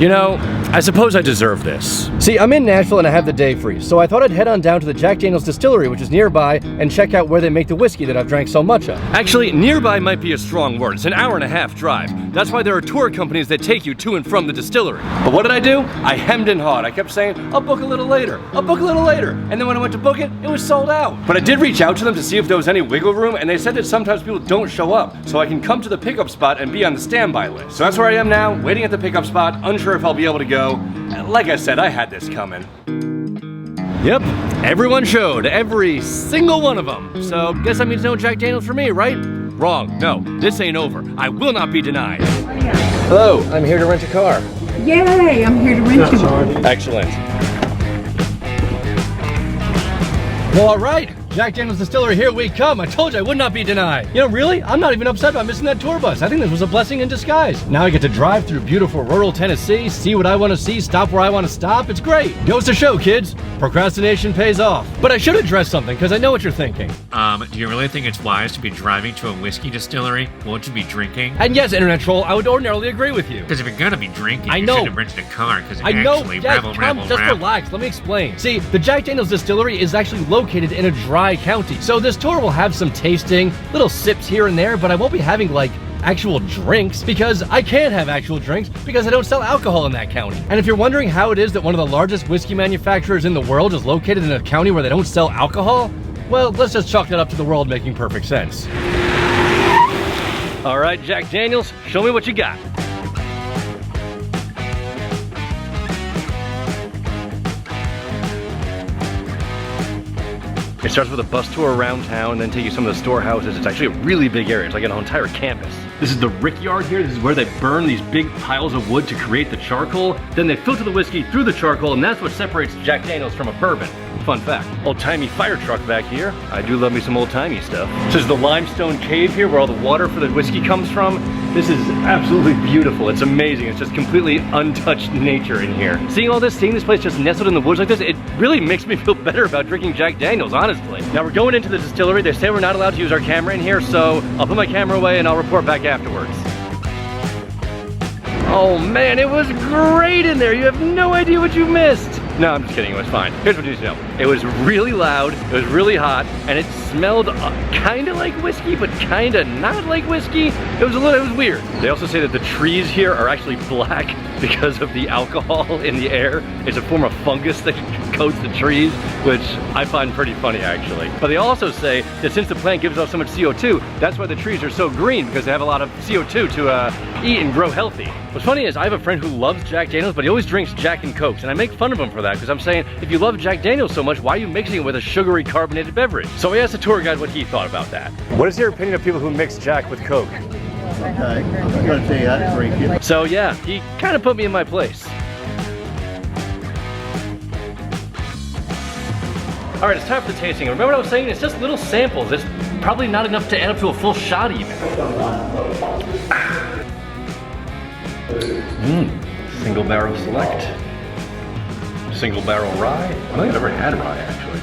You know, I suppose I deserve this. See, I'm in Nashville and I have the day free, so I thought I'd head on down to the Jack Daniels Distillery, which is nearby, and check out where they make the whiskey that I've drank so much of. Actually, nearby might be a strong word. It's an hour-and-a-half drive. That's why there are tour companies that take you to and from the distillery. But what did I do? I hemmed and hawed. I kept saying, I'll book a little later. I'll book a little later. And then when I went to book it, it was sold out. But I did reach out to them to see if there was any wiggle room, and they said that sometimes people don't show up, so I can come to the pickup spot and be on the standby list. So that's where I am now, waiting at the pickup spot, unsure if I'll be able to go. Like I said, I had this coming. Yep, everyone showed, every single one of them. So guess that means no Jack Daniels for me, right? Wrong, no, this ain't over. I will not be denied. Hello, I'm here to rent a car. Yay, I'm here to rent you one. Excellent. Well, all right. Jack Daniels Distillery, here we come. I told you I would not be denied. You know, really, I'm not even upset about missing that tour bus. I think this was a blessing in disguise. Now I get to drive through beautiful rural Tennessee, see what I want to see, stop where I want to stop. It's great. Goes to show, kids. Procrastination pays off. But I should address something, because I know what you're thinking. Do you really think it's wise to be driving to a whiskey distillery? Won't you be drinking? And yes, Internet Troll, I would ordinarily agree with you. Because if you're gonna be drinking, I you know. should have rented a car, because I know, actually yes, rabble. relax, let me explain. See, the Jack Daniels Distillery is actually located in a dry county, so this tour will have some tasting, little sips here and there, but I won't be having, like, actual drinks, because I can't have actual drinks because I don't sell alcohol in that county. And if you're wondering how it is that one of the largest whiskey manufacturers in the world is located in a county where they don't sell alcohol, well, let's just chalk that up to the world making perfect sense. All right, Jack Daniels, show me what you got. It starts with a bus tour around town, then take you to some of the storehouses. It's actually a really big area. It's like an entire campus. This is the rickyard here. This is where they burn these big piles of wood to create the charcoal. Then they filter the whiskey through the charcoal, and that's what separates Jack Daniels from a bourbon. Fun fact. Old-timey fire truck back here. I do love me some old-timey stuff. This is the limestone cave here where all the water for the whiskey comes from. This is absolutely beautiful. It's amazing. It's just completely untouched nature in here. Seeing all this, seeing this place just nestled in the woods like this, it really makes me feel better about drinking Jack Daniels, honestly. Now we're going into the distillery. They say we're not allowed to use our camera in here, so I'll put my camera away and I'll report back afterwards. Oh man, it was great in there. You have no idea what you missed. No, I'm just kidding, it was fine. Here's what you need to know. It was really loud, it was really hot, and it smelled kinda like whiskey, but kinda not like whiskey. It was weird. They also say that the trees here are actually black because of the alcohol in the air. It's a form of fungus that coats the trees, which I find pretty funny actually. But they also say that since the plant gives off so much CO2, that's why the trees are so green, because they have a lot of CO2 to eat and grow healthy. What's funny is I have a friend who loves Jack Daniels, but he always drinks Jack and Cokes, and I make fun of him for that, because I'm saying, if you love Jack Daniels so much, why are you mixing it with a sugary carbonated beverage? So I asked the tour guide what he thought about that. What is your opinion of people who mix Jack with Coke? Okay, I'm gonna tell you how to drink it. So yeah, he kind of put me in my place. All right, it's time for the tasting. Remember what I was saying? It's just little samples. It's probably not enough to add up to a full shot even. Single Barrel Select. Single Barrel Rye. I don't think I've ever had rye actually.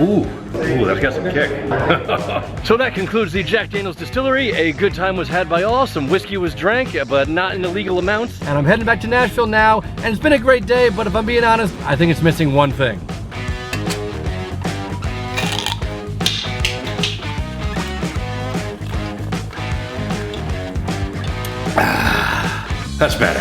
Ooh, that's got some kick. So that concludes the Jack Daniels Distillery. A good time was had by all. Some whiskey was drank, but not in illegal amounts. And I'm heading back to Nashville now, and it's been a great day, but if I'm being honest, I think it's missing one thing. That's better.